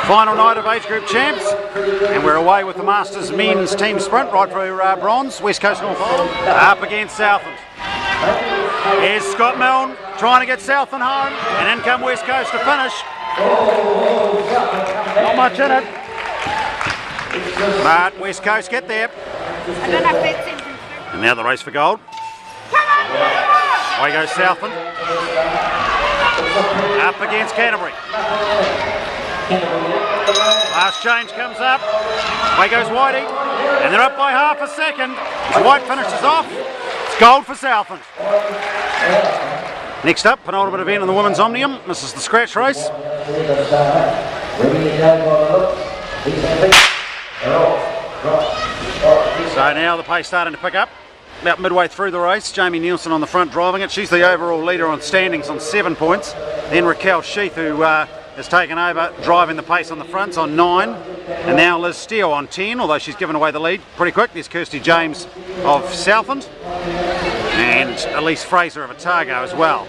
Final night of age group champs, and we're away with the Masters men's team sprint, right for bronze. West Coast North Island up against Southland. Here's Scott Milne trying to get Southland home, and in come West Coast to finish. Not much in it, but West Coast get there. I don't know if that's in. And now the race for gold. Away goes Southland. Up against Canterbury. Last change comes up. Away goes Whitey. And they're up by half a second. As White finishes off, it's gold for Southland. Next up, penultimate event in the women's Omnium. This is the scratch race. So now the pace starting to pick up. About midway through the race, Jamie Nielsen on the front driving it. She's the overall leader on standings on 7 points. Then Raquel Sheath, who has taken over driving the pace on the fronts on 9. And now Liz Steele on 10, although she's given away the lead pretty quick. There's Kirsty James of Southland and Elise Fraser of Otago as well.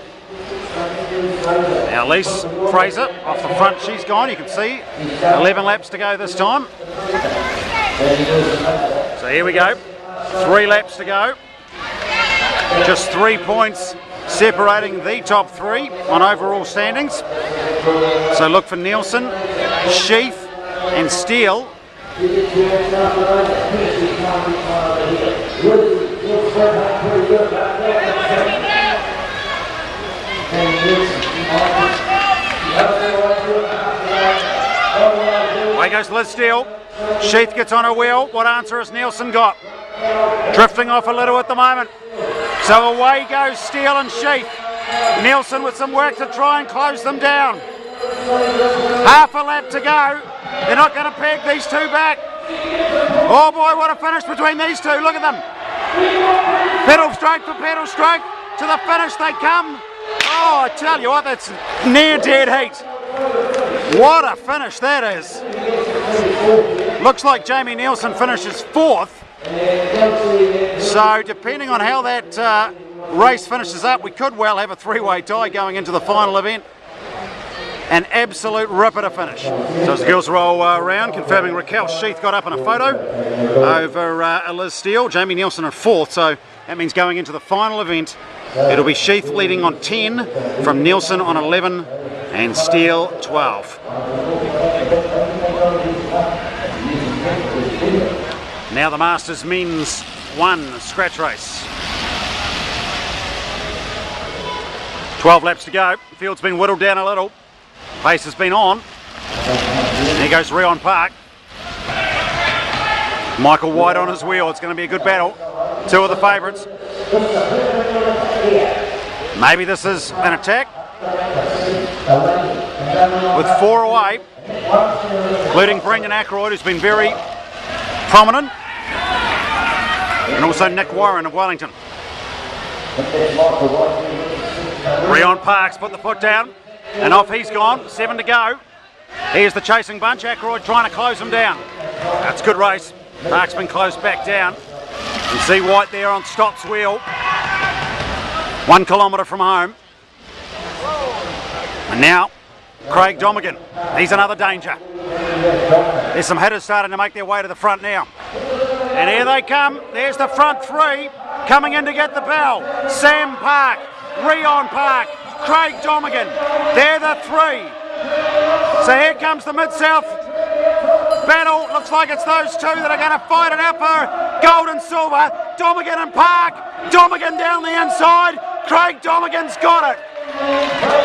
Now Elise Fraser off the front, she's gone, you can see. 11 laps to go this time. So here we go. 3 laps to go. Just 3 points separating the top 3 on overall standings. So look for Nielsen, Sheath and Steele. Away goes Liz Steele. Sheath gets on her wheel. What answer has Nielsen got? Drifting off a little at the moment. So away goes Steele and Sheath. Nielsen with some work to try and close them down. Half a lap to go. They're not going to peg these two back. Oh boy, what a finish between these two. Look at them. Pedal stroke for pedal stroke. To the finish they come. Oh, I tell you what, that's near dead heat. What a finish that is. Looks like Jamie Nielsen finishes 4th. So depending on how that race finishes up, we could well have a 3-way tie going into the final event. An absolute ripper to finish. So as the girls roll around, confirming Raquel Sheath got up in a photo over Liz Steele. Jamie Nielsen at 4th, so that means going into the final event, it'll be Sheath leading on 10, from Nielsen on 11, and Steele 12. Now the Masters men's 1 scratch race. 12 laps to go. The field's been whittled down a little. Pace has been on. There goes Rion Park. Michael White on his wheel. It's going to be a good battle. 2 of the favourites. Maybe this is an attack. With 4 away, including Brendan Ackroyd, who's been very prominent, and also Nick Warren of Wellington. Rion Parks put the foot down, and off he's gone. 7 to go. Here's the chasing bunch. Ackroyd trying to close him down. That's a good race. Parks been closed back down. You see White there on Stott's wheel. 1 kilometre from home. And now Craig Domigan. He's another danger. There's some hitters starting to make their way to the front now. And here they come. There's the front 3 coming in to get the bell. Sam Park, Rion Park, Craig Domigan. They're the 3. So here comes the Mid-South battle. Looks like it's those 2 that are going to fight it out for gold and silver. Domigan and Park. Domigan down the inside. Craig Domigan's got it.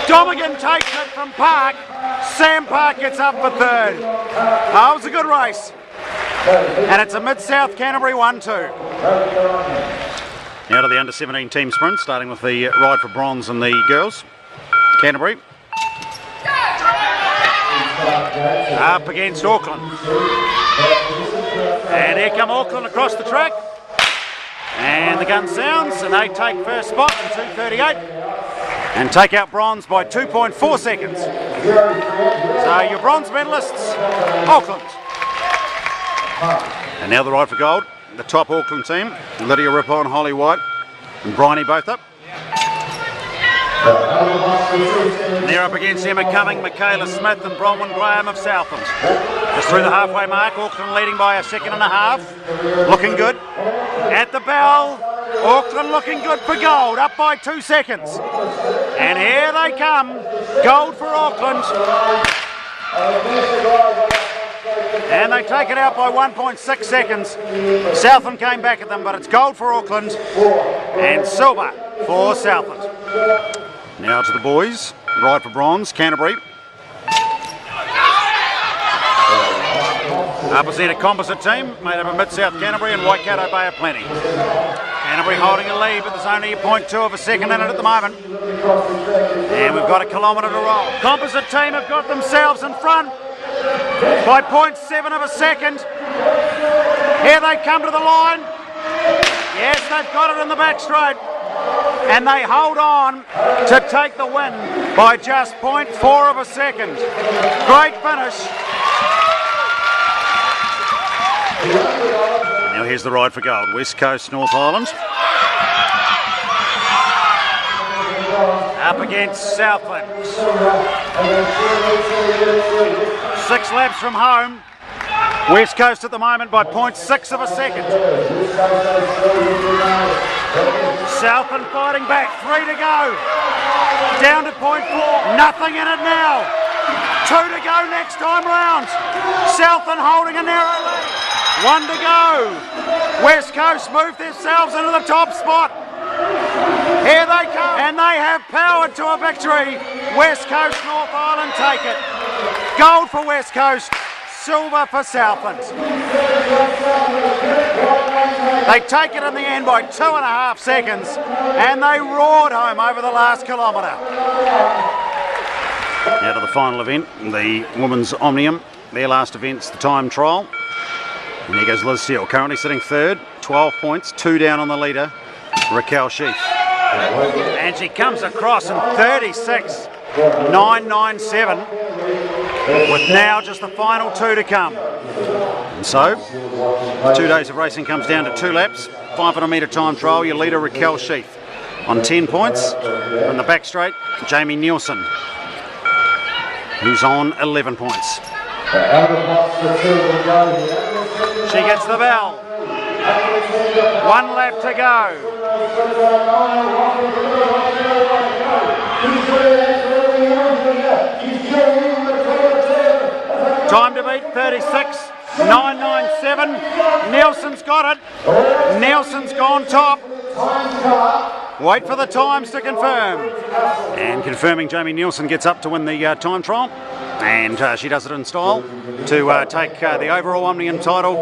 Domigan takes it from Park. Sam Park gets up for 3rd. Oh, it was a good race. And it's a Mid-South Canterbury 1-2. Now to the under-17 team sprint, starting with the ride for bronze and the girls. Canterbury. Up against Auckland. And here come Auckland across the track. And the gun sounds, and they take first spot in 2:38 and take out bronze by 2.4 seconds. So your bronze medalists, Auckland. And now the ride for gold, the top Auckland team, Lydia Rippon, Holly White and Bryony both up. They're up against Emma Cumming, Michaela Smith and Bronwyn Graham of Southland. Just through the halfway mark, Auckland leading by a second and a half. Looking good. At the bell, Auckland looking good for gold, up by 2 seconds. And here they come, gold for Auckland. And they take it out by 1.6 seconds. Southland came back at them, but it's gold for Auckland and silver for Southland. Now to the boys, right for bronze, Canterbury. Represent a composite team made up of Mid-South Canterbury and Waikato Bay of Plenty. Canterbury holding a lead, but there's only a 0.2 of a second in it at the moment. And we've got a kilometre to roll. Composite team have got themselves in front by 0.7 of a second. Here they come to the line. Yes, they've got it in the back straight. And they hold on to take the win by just 0.4 of a second. Great finish. Now here's the ride for gold. West Coast, North Island. Up against Southland. 6 laps from home. West Coast at the moment by 0.6 of a second. Southland fighting back, 3 to go. Down to 0.4, nothing in it now. 2 to go next time round. Southland holding a narrow lead. 1 to go. West Coast move themselves into the top spot. Here they come, and they have powered to a victory. West Coast, North Island take it. Gold for West Coast, silver for Southland. They take it in the end by 2.5 seconds, and they roared home over the last kilometre. Now to the final event, the Women's Omnium. Their last event's the time trial. And here goes Liz Steele, currently sitting third, 12 points, 2 down on the leader, Raquel Sheath. And she comes across in 36.997, with now just the final 2 to come. And so, 2 days of racing comes down to 2 laps, 500 metre time trial, your leader Raquel Sheath on 10 points. From the back straight, Jamie Nielsen, who's on 11 points. She gets the bell. 1 lap to go. Time to beat 36.997. Nielsen's got it. Nielsen's gone top. Wait for the times to confirm. And confirming, Jamie Nielsen gets up to win the time trial. And she does it in style to take the overall Omnium title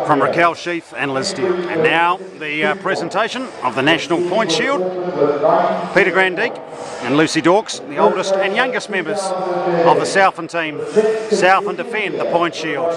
from Raquel Sheath and Liz Steele. And now the presentation of the National Point Shield. Peter Grandique and Lucy Dawkes, the oldest and youngest members of the Southland team. Southland defend the Point Shield.